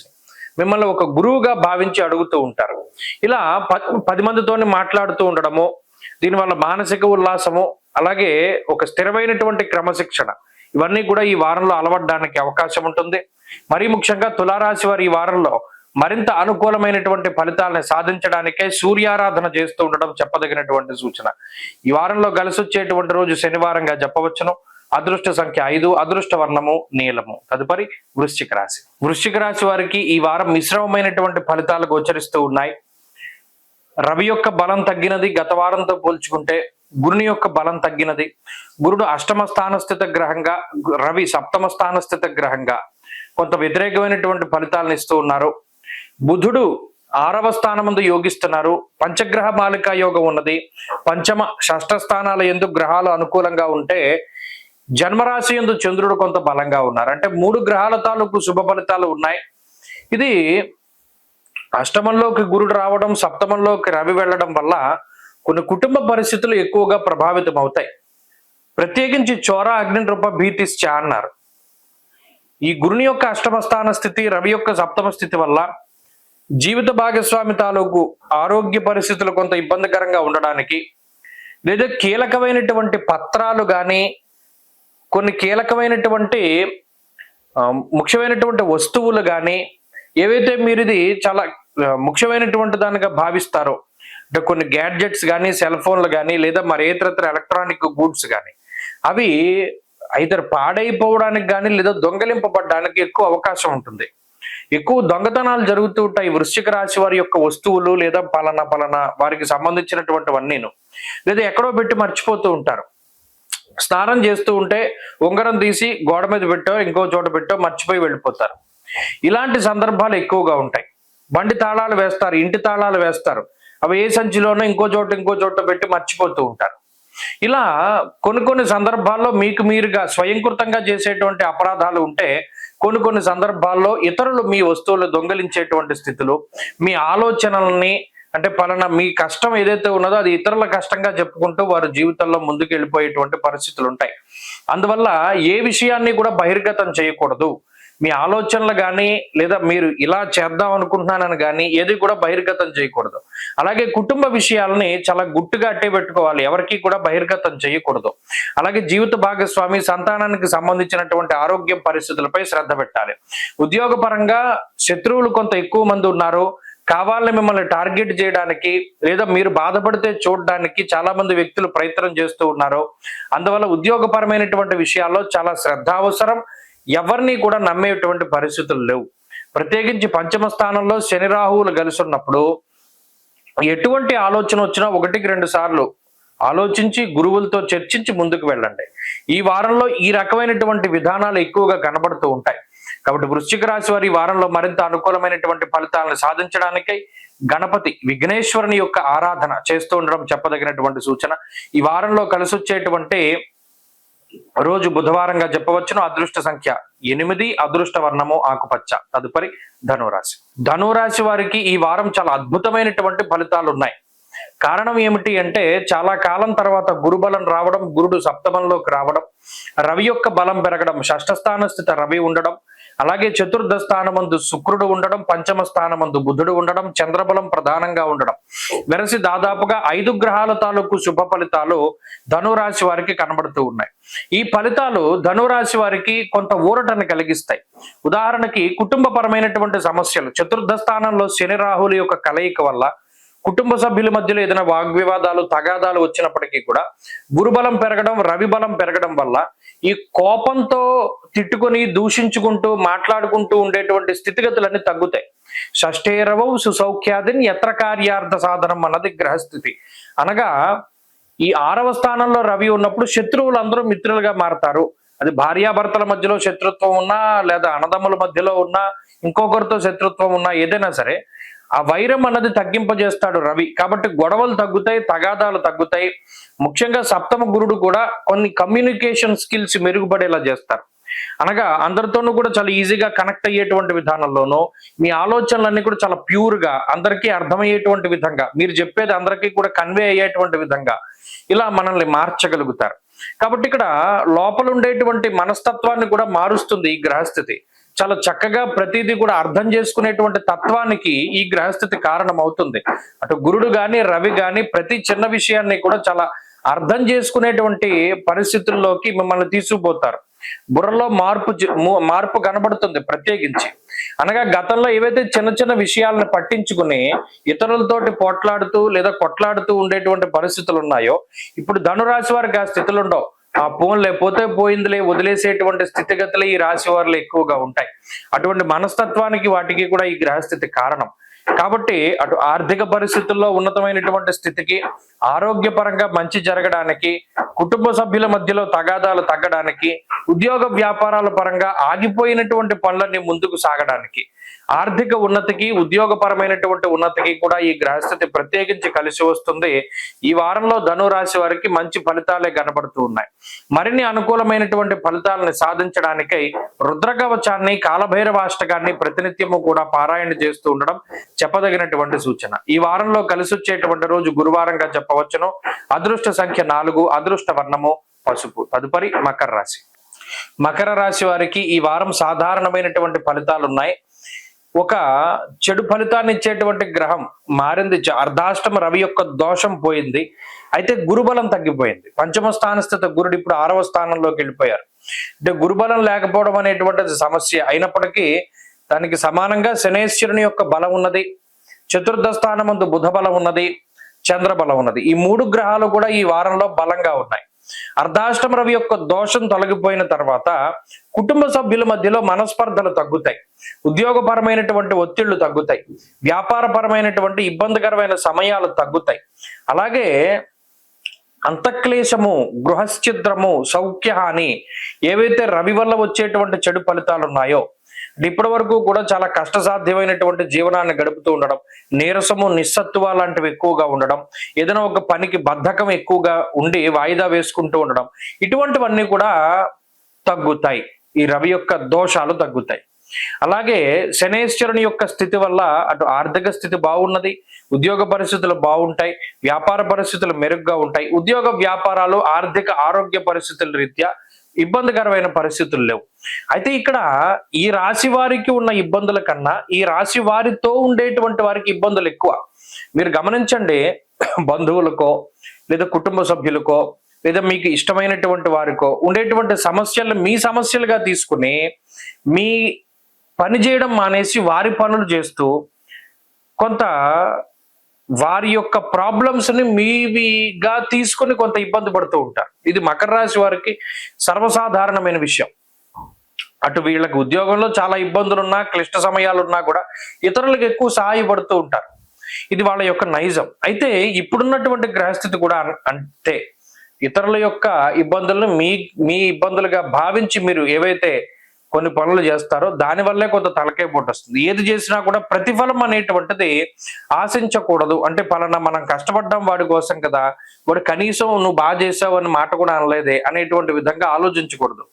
మిమ్మల్ని ఒక గురువుగా భావించి అడుగుతూ ఉంటారు. ఇలా 10 మందితోని మాట్లాడుతూ ఉండడము, దీనివల్ల మానసిక ఉల్లాసము, అలాగే ఒక స్థిరమైనటువంటి క్రమశిక్షణ, ఇవన్నీ కూడా ఈ వారంలో అలవడడానికి అవకాశం ఉంటుంది. మరీ ముఖ్యంగా తులారాశి వారు ఈ వారంలో మరింత అనుకూలమైనటువంటి ఫలితాలను సాధించడానికే సూర్యారాధన చేస్తూ ఉండడం చెప్పదగినటువంటి సూచన. ఈ వారంలో కలిసి వచ్చేటువంటి రోజు శనివారంగా చెప్పవచ్చును. అదృష్ట సంఖ్య 5, అదృష్ట వర్ణము నీలము. తదుపరి వృశ్చిక రాశి. వృశ్చిక రాశి వారికి ఈ వారం మిశ్రమమైనటువంటి ఫలితాలు గోచరిస్తూ ఉన్నాయి. రవి యొక్క బలం తగ్గినది, గత వారంతో పోల్చుకుంటే గురుని యొక్క బలం తగ్గినది. గురుడు అష్టమ స్థానస్థిత గ్రహంగా, రవి సప్తమ స్థానస్థిత గ్రహంగా కొంత వ్యతిరేకమైనటువంటి ఫలితాలను ఇస్తూ ఉన్నారు. బుధుడు 6వ స్థానమందు యోగిస్తున్నారు. పంచగ్రహ మాలికా యోగం ఉన్నది. పంచమ షష్ఠ స్థానాల యందు గ్రహాలు అనుకూలంగా ఉంటే జన్మరాశి యందు చంద్రుడు కొంత బలంగా ఉన్నారు. అంటే 3 గ్రహాల తాలూకు శుభ ఫలితాలు ఉన్నాయి. ఇది అష్టమంలోకి గురుడు రావడం, సప్తమంలోకి రవి వెళ్ళడం వల్ల కొన్ని కుటుంబ పరిస్థితులు ఎక్కువగా ప్రభావితం అవుతాయి. ప్రత్యేకించి చోర అగ్ని రూప భీతిశ్చ అన్నారు. ఈ గురుని యొక్క అష్టమ స్థాన స్థితి, రవి యొక్క సప్తమ స్థితి వల్ల జీవిత భాగస్వామి తాలూకు ఆరోగ్య పరిస్థితులు కొంత ఇబ్బందికరంగా ఉండడానికి, లేదా కీలకమైనటువంటి పత్రాలు కానీ, కొన్ని కీలకమైనటువంటి ముఖ్యమైనటువంటి వస్తువులు కానీ, ఏవైతే మీరు ఇది చాలా ముఖ్యమైనటువంటి దానిగా భావిస్తారో, అంటే కొన్ని గ్యాడ్జెట్స్ కానీ, సెల్ ఫోన్లు కానీ, లేదా మరి ఇతరత్ర ఎలక్ట్రానిక్ గూడ్స్ కానీ, అవి ఐదర్ పాడైపోవడానికి కానీ లేదా దొంగలింపబడడానికి ఎక్కువ అవకాశం ఉంటుంది. ఎక్కువ దొంగతనాలు జరుగుతూ ఉంటాయి వృశ్చిక రాశి వారి యొక్క వస్తువులు, లేదా పలానా వారికి సంబంధించినటువంటివన్నీను, లేదా ఎక్కడో పెట్టి మర్చిపోతూ ఉంటారు. స్నానం చేస్తూ ఉంటే ఉంగరం తీసి గోడ మీద పెట్టో ఇంకో చోట పెట్టో మర్చిపోయి వెళ్ళిపోతారు. ఇలాంటి సందర్భాలు ఎక్కువగా ఉంటాయి. బండి తాళాలు వేస్తారు, ఇంటి తాళాలు వేస్తారు, అవి ఏ సంచిలోనో ఇంకో చోట పెట్టి మర్చిపోతూ ఉంటారు. ఇలా కొన్ని సందర్భాల్లో మీకు మీరుగా స్వయంకృతంగా చేసేటువంటి అపరాధాలు ఉంటే, కొన్ని సందర్భాల్లో ఇతరులు మీ వస్తువులు దొంగలించేటువంటి స్థితులు, మీ ఆలోచనల్ని, అంటే పలానా మీ కష్టం ఏదైతే ఉన్నదో అది ఇతరుల కష్టంగా చెప్పుకుంటూ వారి జీవితంలో ముందుకు వెళ్ళిపోయేటువంటి పరిస్థితులు ఉంటాయి. అందువల్ల ఏ విషయాన్ని కూడా బహిర్గతం చేయకూడదు. మీ ఆలోచనలు కానీ, లేదా మీరు ఇలా చేద్దాం అనుకుంటున్నానని కానీ ఏది కూడా బహిర్గతం చేయకూడదు. అలాగే కుటుంబ విషయాలని చాలా గుట్టుగా అట్టే పెట్టుకోవాలి, ఎవరికి కూడా బహిర్గతం చేయకూడదు. అలాగే జీవిత భాగస్వామి, సంతానానికి సంబంధించినటువంటి ఆరోగ్యం పరిస్థితులపై శ్రద్ధ పెట్టాలి. ఉద్యోగపరంగా శత్రువులు కొంత ఎక్కువ మంది ఉన్నారు, కావాలని మిమ్మల్ని టార్గెట్ చేయడానికి, లేదా మీరు బాధపడితే చూడడానికి చాలా మంది వ్యక్తులు ప్రయత్నం చేస్తూ ఉన్నారు. అందువల్ల ఉద్యోగపరమైనటువంటి విషయాల్లో చాలా శ్రద్ధ అవసరం. ఎవరిని కూడా నమ్మేటువంటి పరిస్థితులు లేవు. ప్రత్యేకించి పంచమ స్థానంలో శని రాహువులు కలిసి ఉన్నప్పుడు ఎటువంటి ఆలోచన వచ్చినా 1-2 సార్లు ఆలోచించి గురువులతో చర్చించి ముందుకు వెళ్ళండి. ఈ వారంలో ఈ రకమైనటువంటి విధానాలు ఎక్కువగా కనబడుతూ ఉంటాయి. కాబట్టి వృశ్చిక రాశి వారి ఈ వారంలో మరింత అనుకూలమైనటువంటి ఫలితాలను సాధించడానికై గణపతి విఘ్నేశ్వరుని యొక్క ఆరాధన చేస్తూ ఉండడం చెప్పదగినటువంటి సూచన. ఈ వారంలో కలిసి వచ్చేటువంటి రోజు బుధవారంగా చెప్పవచ్చును. అదృష్ట సంఖ్య 8, అదృష్ట వర్ణము ఆకుపచ్చ. తదుపరి ధనురాశి. ధనురాశి వారికి ఈ వారం చాలా అద్భుతమైనటువంటి ఫలితాలు ఉన్నాయి. కారణం ఏమిటి అంటే, చాలా కాలం తర్వాత గురుబలం రావడం, గురుడు సప్తమంలోకి రావడం, రవి యొక్క బలం పెరగడం, షష్ఠ స్థాన స్థిత రవి ఉండడం, అలాగే చతుర్థ స్థానమందు శుక్రుడు ఉండడం, పంచమ స్థానమందు బుధుడు ఉండడం, చంద్రబలం ప్రధానంగా ఉండడం, వెరసి దాదాపుగా 5 గ్రహాల తాలూకు శుభ ఫలితాలు ధనురాశి వారికి కనబడుతూ ఉన్నాయి. ఈ ఫలితాలు ధనురాశి వారికి కొంత ఊరటను కలిగిస్తాయి. ఉదాహరణకి కుటుంబపరమైనటువంటి సమస్యలు, చతుర్థ స్థానంలో శని రాహుల యొక్క కలయిక వల్ల కుటుంబ సభ్యుల మధ్యలో ఏదైనా వాగ్వివాదాలు, తగాదాలు వచ్చినప్పటికీ కూడా గురుబలం పెరగడం, రవి బలం పెరగడం వల్ల ఈ కోపంతో తిట్టుకొని దూషించుకుంటూ మాట్లాడుకుంటూ ఉండేటువంటి స్థితిగతులన్నీ తగ్గుతాయి. షష్ఠేరవౌ సుసౌఖ్యాదిన్ యత్ర కార్యార్థ సాధనం అన్నది గ్రహస్థితి. అనగా ఈ 6వ స్థానంలో రవి ఉన్నప్పుడు శత్రువులందరూ మిత్రులుగా మారతారు. అది భార్యాభర్తల మధ్యలో శత్రుత్వం ఉన్నా, లేదా అన్నదమ్ముల మధ్యలో ఉన్నా, ఇంకొకరితో శత్రుత్వం ఉన్నా, ఏదైనా సరే ఆ వైరం అన్నది తగ్గింపజేస్తాడు రవి. కాబట్టి గొడవలు తగ్గుతాయి, తగాదాలు తగ్గుతాయి. ముఖ్యంగా సప్తమ గురుడు కూడా కొన్ని కమ్యూనికేషన్ స్కిల్స్ మెరుగుపడేలా చేస్తారు. అనగా అందరితోనూ కూడా చాలా ఈజీగా కనెక్ట్ అయ్యేటువంటి విధానంలోనూ, మీ ఆలోచనలన్నీ కూడా చాలా ప్యూర్ గా అందరికీ అర్థమయ్యేటువంటి విధంగా, మీరు చెప్పేది అందరికీ కూడా కన్వే అయ్యేటువంటి విధంగా ఇలా మనల్ని మార్చగలుగుతారు. కాబట్టి ఇక్కడ లోపల ఉండేటువంటి మనస్తత్వాన్ని కూడా మారుస్తుంది ఈ గ్రహస్థితి. చాలా చక్కగా ప్రతిదీ కూడా అర్థం చేసుకునేటువంటి తత్వానికి ఈ గ్రహస్థితి కారణం అవుతుంది. అటు గురుడు గాని రవి గాని ప్రతి చిన్న విషయాన్ని కూడా చాలా అర్థం చేసుకునేటువంటి పరిస్థితుల్లోకి మిమ్మల్ని తీసుకుపోతారు. బుర్రలో మార్పు కనబడుతుంది ప్రత్యేకించి. అనగా గతంలో ఏవైతే చిన్న చిన్న విషయాలను పట్టించుకుని ఇతరులతోటి పోట్లాడుతూ లేదా కొట్లాడుతూ ఉండేటువంటి పరిస్థితులు ఉన్నాయో, ఇప్పుడు ధనురాశి వారికి ఆ స్థితులు ఉండవు. ఆ పోన్లే పోతే పోయిందిలే వదిలేసేటువంటి స్థితిగతులు ఈ రాశి వారిలో ఎక్కువగా ఉంటాయి. అటువంటి మనస్తత్వానికి వాటికి కూడా ఈ గ్రహస్థితి కారణం. కాబట్టి అటు ఆర్థిక పరిస్థితుల్లో ఉన్నతమైనటువంటి స్థితికి, ఆరోగ్యపరంగా మంచి జరగడానికి, కుటుంబ సభ్యుల మధ్యలో తగాదాలు తగ్గడానికి, ఉద్యోగ వ్యాపారాల పరంగా ఆగిపోయినటువంటి పనులన్నీ ముందుకు సాగడానికి, ఆర్థిక ఉన్నతికి, ఉద్యోగపరమైనటువంటి ఉన్నతికి కూడా ఈ గ్రహస్థితి ప్రత్యేకించి కలిసి వస్తుంది. ఈ వారంలో ధనురాశి వారికి మంచి ఫలితాలే కనబడుతూ ఉన్నాయి. మరిన్ని అనుకూలమైనటువంటి ఫలితాలను సాధించడానికై రుద్రకవచాన్ని, కాలభైరవాష్టకాన్ని ప్రతినిత్యము కూడా పారాయణ చేస్తూ ఉండడం చెప్పదగినటువంటి సూచన. ఈ వారంలో కలిసి వచ్చేటువంటి రోజు గురువారంగా చెప్పవచ్చును. అదృష్ట సంఖ్య 4, అదృష్ట వర్ణము పసుపు. తదుపరి మకర రాశి. మకర రాశి వారికి ఈ వారం సాధారణమైనటువంటి ఫలితాలు ఉన్నాయి. ఒక చెడు ఫలితాన్ని ఇచ్చేటువంటి గ్రహం మారింది. అర్ధాష్టమ రవి యొక్క దోషం పోయింది. అయితే గురుబలం తగ్గిపోయింది. పంచమ స్థానస్థిత గురుడు ఇప్పుడు 6వ స్థానంలోకి వెళ్ళిపోయారు. అంటే గురుబలం లేకపోవడం అనేటువంటిది సమస్య అయినప్పటికీ దానికి సమానంగా శనేశ్వరుని యొక్క బలం ఉన్నది, చతుర్థ స్థానమందు బుధ బలం ఉన్నది, చంద్ర బలం ఉన్నది. ఈ 3 గ్రహాలు కూడా ఈ వారంలో బలంగా ఉన్నాయి. అర్ధాష్టమ రవి యొక్క దోషం తొలగిపోయిన తర్వాత కుటుంబ సభ్యుల మధ్యలో మనస్పర్ధలు తగ్గుతాయి, ఉద్యోగపరమైనటువంటి ఒత్తిళ్లు తగ్గుతాయి, వ్యాపారపరమైనటువంటి ఇబ్బందికరమైన సమయాలు తగ్గుతాయి. అలాగే అంతఃక్లేశము, గృహశ్చిద్రము, సౌఖ్యహాని ఏవైతే రవి వల్ల వచ్చేటువంటి చెడు ఫలితాలు ఉన్నాయో, ఇప్పటి వరకు కూడా చాలా కష్టసాధ్యమైనటువంటి జీవనాన్ని గడుపుతూ ఉండడం, నీరసము, నిస్సత్తువ లాంటివి ఎక్కువగా ఉండడం, ఏదైనా ఒక పనికి బద్ధకం ఎక్కువగా ఉండి వాయిదా వేసుకుంటూ ఉండడం, ఇటువంటివన్నీ కూడా తగ్గుతాయి. ఈ రవి యొక్క దోషాలు తగ్గుతాయి. అలాగే శనేశ్వరుని యొక్క స్థితి వల్ల అటు ఆర్థిక స్థితి బాగున్నది, ఉద్యోగ పరిస్థితులు బాగుంటాయి, వ్యాపార పరిస్థితులు మెరుగ్గా ఉంటాయి. ఉద్యోగ వ్యాపారాలు, ఆర్థిక ఆరోగ్య పరిస్థితుల రీత్యా ఇబ్బందికరమైన పరిస్థితులు లేవు. అయితే ఇక్కడ ఈ రాశి వారికి ఉన్న ఇబ్బందుల కన్నా ఈ రాశి వారితో ఉండేటువంటి వారికి ఇబ్బందులు ఎక్కువ. మీరు గమనించండి, బంధువులకో లేదా కుటుంబ సభ్యులకో లేదా మీకు ఇష్టమైనటువంటి వారికో ఉండేటువంటి సమస్యలను మీ సమస్యలుగా తీసుకుని మీ పని చేయడం మానేసి వారి పనులు చేస్తూ కొంత వారి యొక్క ప్రాబ్లమ్స్ ని మీవిగా తీసుకుని కొంత ఇబ్బంది పడుతూ ఉంటారు. ఇది మకర రాశి వారికి సర్వసాధారణమైన విషయం. అటు వీళ్ళకి ఉద్యోగంలో చాలా ఇబ్బందులు ఉన్నా, క్లిష్ట సమయాలు ఉన్నా కూడా ఇతరులకు ఎక్కువ సహాయపడుతూ ఉంటారు. ఇది వాళ్ళ యొక్క నైజం. అయితే ఇప్పుడున్నటువంటి గ్రహస్థితి కూడా అంటే ఇతరుల యొక్క ఇబ్బందులను మీ ఇబ్బందులుగా భావించి మీరు ఏవైతే కొన్ని పనులు చేస్తారో దానివల్లే కొంత తలకే పోటు వస్తుంది. ఏది చేసినా కూడా ప్రతిఫలం అనేటువంటిది ఆశించకూడదు. అంటే పలానా మనం కష్టపడ్డాం వాడి కోసం కదా, వాడు కనీసం నువ్వు బాగా చేసావు అని మాట కూడా అనలేదే అనేటువంటి విధంగా ఆలోచించకూడదు.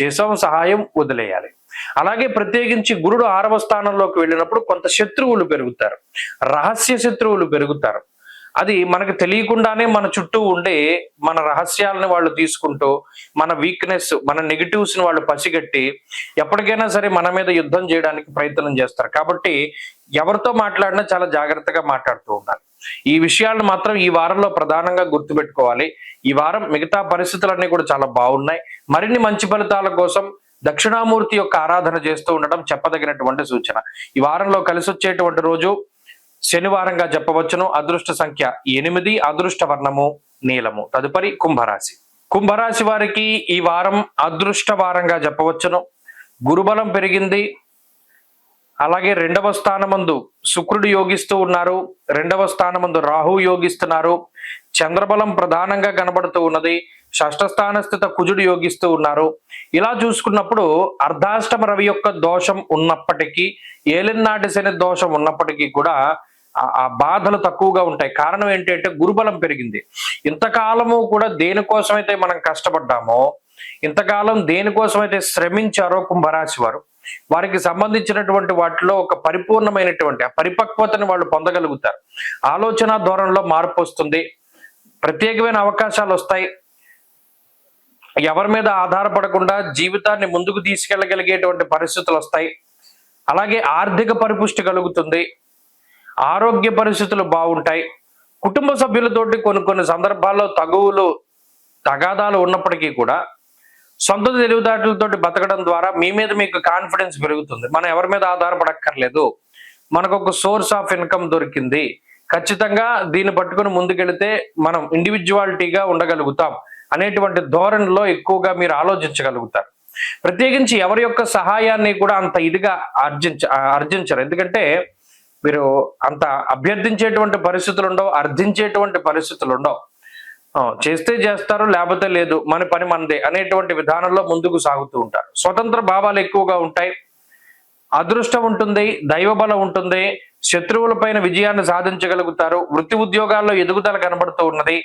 చేసాం, సహాయం వదిలేయాలి. అలాగే ప్రత్యేకించి గురుడు 6వ స్థానంలోకి వెళ్ళినప్పుడు కొంత శత్రువులు పెరుగుతారు, రహస్య శత్రువులు పెరుగుతారు. అది మనకు తెలియకుండానే మన చుట్టూ ఉండే మన రహస్యాలను వాళ్ళు తీసుకుంటూ, మన వీక్నెస్, మన నెగిటివ్స్ ని వాళ్ళు పసిగట్టి ఎప్పటికైనా సరే మన మీద యుద్ధం చేయడానికి ప్రయత్నం చేస్తారు. కాబట్టి ఎవరితో మాట్లాడినా చాలా జాగ్రత్తగా మాట్లాడుతూ ఉండాలి. ఈ విషయాలను మాత్రం ఈ వారంలో ప్రధానంగా గుర్తుపెట్టుకోవాలి. ఈ వారం మిగతా పరిస్థితులన్నీ కూడా చాలా బాగున్నాయి. మరిన్ని మంచి ఫలితాల కోసం దక్షిణామూర్తి యొక్క ఆరాధన చేస్తూ ఉండడం చెప్పదగినటువంటి సూచన. ఈ వారంలో కలిసి వచ్చేటువంటి రోజు శనివారంగా చెప్పవచ్చును. అదృష్ట సంఖ్య 8, అదృష్ట వర్ణము నీలము. తదుపరి కుంభరాశి. కుంభరాశి వారికి ఈ వారం అదృష్ట వారంగా చెప్పవచ్చును. గురుబలం పెరిగింది. అలాగే 2వ స్థానమందు శుక్రుడు యోగిస్తూ ఉన్నారు, 2వ స్థానమందు రాహు యోగిస్తున్నారు, చంద్రబలం ప్రధానంగా కనబడుతూ ఉన్నది, 6వ స్థాన స్థిత కుజుడు యోగిస్తూ ఉన్నారు. ఇలా చూసుకున్నప్పుడు అర్ధాష్టమ రవి యొక్క దోషం ఉన్నప్పటికీ, ఏలినాటి శని దోషం ఉన్నప్పటికీ కూడా ఆ బాధలు తక్కువగా ఉంటాయి. కారణం ఏంటంటే గురుబలం పెరిగింది. ఇంతకాలము కూడా దేనికోసమైతే మనం కష్టపడ్డామో ఇంతకాలం దేనికోసమైతే శ్రమించారో కుంభరాశి వారు, వారికి సంబంధించినటువంటి వాటిలో ఒక పరిపూర్ణమైనటువంటి ఆ పరిపక్వతని వాళ్ళు పొందగలుగుతారు. ఆలోచన ధోరణిలో మార్పు వస్తుంది, ప్రత్యేకమైన అవకాశాలు వస్తాయి. ఎవరి మీద ఆధారపడకుండా జీవితాన్ని ముందుకు తీసుకెళ్లగలిగేటువంటి పరిస్థితులు వస్తాయి. అలాగే ఆర్థిక పరిపుష్టి కలుగుతుంది, ఆరోగ్య పరిస్థితులు బాగుంటాయి. కుటుంబ సభ్యులతోటి కొన్ని సందర్భాల్లో తగాదాలు ఉన్నప్పటికీ కూడా సొంత తెలివితేటలతోటి బతకడం ద్వారా మీ మీద మీకు కాన్ఫిడెన్స్ పెరుగుతుంది. మనం ఎవరి మీద ఆధారపడక్కర్లేదు, మనకు ఒక సోర్స్ ఆఫ్ ఇన్కమ్ దొరికింది, ఖచ్చితంగా దీన్ని పట్టుకుని ముందుకెళితే మనం ఇండివిజువాలిటీగా ఉండగలుగుతాం అనేటువంటి ధోరణిలో ఎక్కువగా మీరు ఆలోచించగలుగుతారు. ప్రత్యేకించి ఎవరి యొక్క సహాయాన్ని కూడా అంత ఇదిగా అర్జించరు. ఎందుకంటే మీరు అంత అభ్యర్థించేటువంటి పరిస్థితులు ఉండవు, అర్థించేటువంటి పరిస్థితులు ఉండవు. చేస్తే చేస్తారు, లేకపోతే లేదు, మన పని మనదే అనేటువంటి విధానంలో ముందుకు సాగుతూ ఉంటారు. స్వతంత్ర భావాలు ఎక్కువగా ఉంటాయి, అదృష్టం ఉంటుంది, దైవబలం ఉంటుంది, శత్రువులపైన విజయాన్ని సాధించగలుగుతారు. వృత్తి ఉద్యోగాల్లో ఎదుగుదల కనబడుతూ ఉన్నది.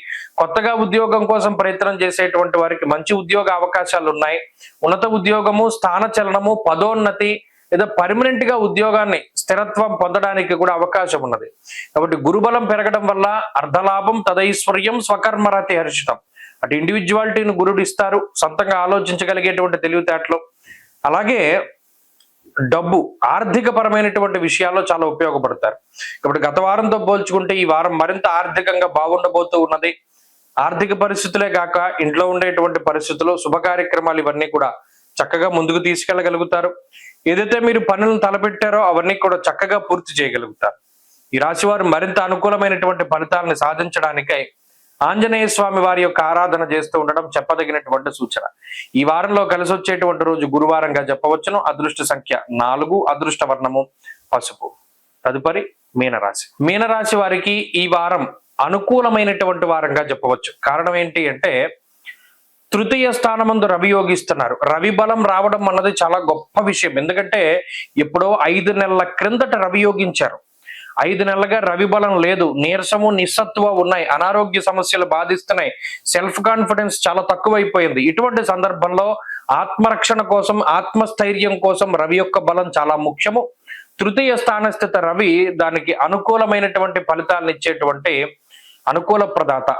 కొత్తగా ఉద్యోగం కోసం ప్రయత్నం చేసేటువంటి వారికి మంచి ఉద్యోగ అవకాశాలు ఉన్నాయి. ఉన్నత ఉద్యోగము, స్థాన చలనము, పదోన్నతి లేదా పర్మనెంట్ గా ఉద్యోగాన్ని స్థిరత్వం పొందడానికి కూడా అవకాశం ఉన్నది. కాబట్టి గురుబలం పెరగడం వల్ల అర్ధలాభం, తదైశ్వర్యం, స్వకర్మరతి హర్షితం. అటు ఇండివిజువాలిటీని గురుడు ఇస్తారు, సొంతంగా ఆలోచించగలిగేటువంటి తెలివితేటలు. అలాగే డబ్బు, ఆర్థిక పరమైనటువంటి విషయాల్లో చాలా ఉపయోగపడతారు. కాబట్టి గత వారంతో పోల్చుకుంటే ఈ వారం మరింత ఆర్థికంగా బాగుండబోతూ ఉన్నది. ఆర్థిక పరిస్థితులే కాక ఇంట్లో ఉండేటువంటి పరిస్థితులు, శుభ కార్యక్రమాలు ఇవన్నీ కూడా చక్కగా ముందుకు తీసుకెళ్లగలుగుతారు. ఏదైతే మీరు పనులను తలపెట్టారో అవన్నీ కూడా చక్కగా పూర్తి చేయగలుగుతారు. ఈ రాశి వారు మరింత అనుకూలమైనటువంటి ఫలితాలను సాధించడానికై ఆంజనేయ స్వామి వారి యొక్క ఆరాధన చేస్తూ ఉండడం చెప్పదగినటువంటి సూచన. ఈ వారంలో కలిసి వచ్చేటువంటి రోజు గురువారంగా చెప్పవచ్చును. అదృష్ట సంఖ్య 4, అదృష్ట వర్ణము పసుపు. తదుపరి మీనరాశి. మీనరాశి వారికి ఈ వారం అనుకూలమైనటువంటి వారంగా చెప్పవచ్చు. కారణం ఏంటి అంటే తృతీయ స్థానమందు రవి యోగిస్తున్నారు. రవి బలం రావడం అన్నది చాలా గొప్ప విషయం. ఎందుకంటే ఎప్పుడో 5 నెలల క్రిందట రవి యోగించారు. 5 నెలలుగా రవి బలం లేదు, నీరసము, నిస్సత్వ ఉన్నాయి, అనారోగ్య సమస్యలు బాధిస్తున్నాయి, సెల్ఫ్ కాన్ఫిడెన్స్ చాలా తక్కువైపోయింది. ఇటువంటి సందర్భంలో ఆత్మరక్షణ కోసం, ఆత్మస్థైర్యం కోసం రవి యొక్క బలం చాలా ముఖ్యము. తృతీయ స్థానస్థిత రవి దానికి అనుకూలమైనటువంటి ఫలితాలను ఇచ్చేటువంటి అనుకూల ప్రదాత.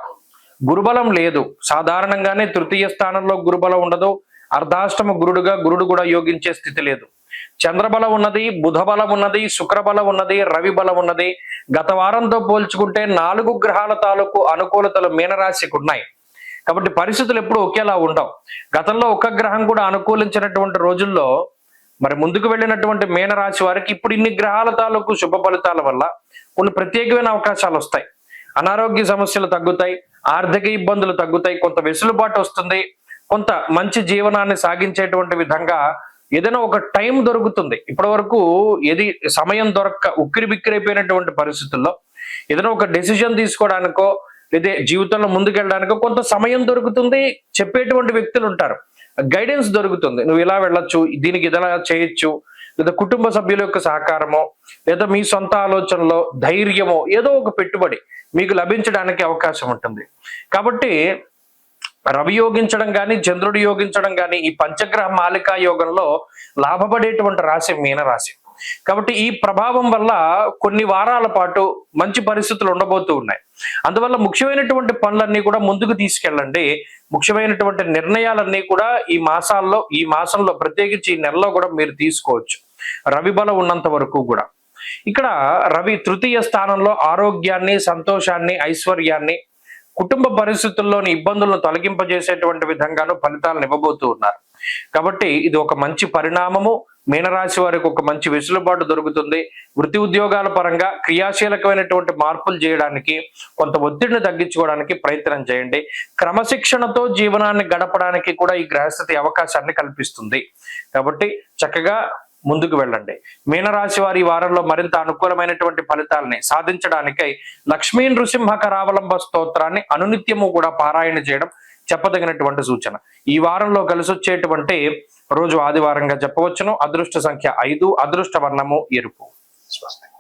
గురుబలం లేదు, సాధారణంగానే తృతీయ స్థానంలో గురుబలం ఉండదు. అర్ధాష్టమ గురుడు కూడా యోగించే స్థితి లేదు. చంద్రబలం ఉన్నది, బుధ బలం ఉన్నది, శుక్రబలం ఉన్నది, రవి బలం ఉన్నది. గత వారంతో పోల్చుకుంటే 4 గ్రహాల తాలూకు అనుకూలతలు మీనరాశికి ఉన్నాయి. కాబట్టి పరిస్థితులు ఎప్పుడు ఒకేలా ఉండవు. గతంలో ఒక గ్రహం కూడా అనుకూలించినటువంటి రోజుల్లో మరి ముందుకు వెళ్ళినటువంటి మీనరాశి వారికి ఇప్పుడు ఇన్ని గ్రహాల తాలూకు శుభ ఫలితాల వల్ల కొన్ని ప్రత్యేకమైన అవకాశాలు వస్తాయి. అనారోగ్య సమస్యలు తగ్గుతాయి, ఆర్థిక ఇబ్బందులు తగ్గుతాయి, కొంత వెసులుబాటు వస్తుంది, కొంత మంచి జీవనాన్ని సాగించేటువంటి విధంగా ఏదైనా ఒక టైం దొరుకుతుంది. ఇప్పటి వరకు ఏది సమయం దొరక్క ఉక్కిరి బిక్కిరైపోయినటువంటి పరిస్థితుల్లో ఏదైనా ఒక డెసిషన్ తీసుకోవడానికో లేదా జీవితంలో ముందుకెళ్ళడానికో కొంత సమయం దొరుకుతుంది. చెప్పేటువంటి వ్యక్తులు ఉంటారు, గైడెన్స్ దొరుకుతుంది, నువ్వు ఇలా వెళ్ళొచ్చు, దీనికి ఇలా చేయొచ్చు, లేదా కుటుంబ సభ్యుల యొక్క సహకారమో లేదా మీ సొంత ఆలోచనలో ధైర్యమో ఏదో ఒక పెట్టుబడి మీకు లభించడానికి అవకాశం ఉంటుంది. కాబట్టి రవి యోగించడం కానీ, చంద్రుడు యోగించడం కానీ ఈ పంచగ్రహ మాలికా యోగంలో లాభపడేటువంటి రాశి మీనరాశి. కాబట్టి ఈ ప్రభావం వల్ల కొన్ని వారాల పాటు మంచి పరిస్థితులు ఉండబోతూ ఉన్నాయి. అందువల్ల ముఖ్యమైనటువంటి పనులన్నీ కూడా ముందుకు తీసుకెళ్ళండి. ముఖ్యమైనటువంటి నిర్ణయాలన్నీ కూడా ఈ మాసంలో ప్రత్యేకించి ఈ నెలలో కూడా మీరు తీసుకోవచ్చు, రవి బలం ఉన్నంత వరకు కూడా. ఇక్కడ రవి తృతీయ స్థానంలో ఆరోగ్యాన్ని, సంతోషాన్ని, ఐశ్వర్యాన్ని, కుటుంబ పరిస్థితుల్లోని ఇబ్బందులను తొలగింపజేసేటువంటి విధంగాను ఫలితాలను ఇవ్వబోతూ ఉన్నారు. కాబట్టి ఇది ఒక మంచి పరిణామము. మీనరాశి వారికి ఒక మంచి వెసులుబాటు దొరుకుతుంది. వృత్తి ఉద్యోగాల పరంగా క్రియాశీలకమైనటువంటి మార్పులు చేయడానికి, కొంత ఒత్తిడిని తగ్గించుకోవడానికి ప్రయత్నం చేయండి. క్రమశిక్షణతో జీవనాన్ని గడపడానికి కూడా ఈ గ్రహస్థితి అవకాశాన్ని కల్పిస్తుంది. కాబట్టి చక్కగా ముందుకు వెళ్ళండి. మీనరాశి వారి ఈ వారంలో మరింత అనుకూలమైనటువంటి ఫలితాలని సాధించడానికై లక్ష్మీ నృసింహ కరావలంబ స్తోత్రాన్ని అనునిత్యము కూడా పారాయణ చేయడం చెప్పదగినటువంటి సూచన. ఈ వారంలో కలిసి వచ్చేటువంటి రోజు ఆదివారంగా చెప్పవచ్చును. అదృష్ట సంఖ్య 5, అదృష్ట వర్ణము ఎరుపు. స్వస్తి.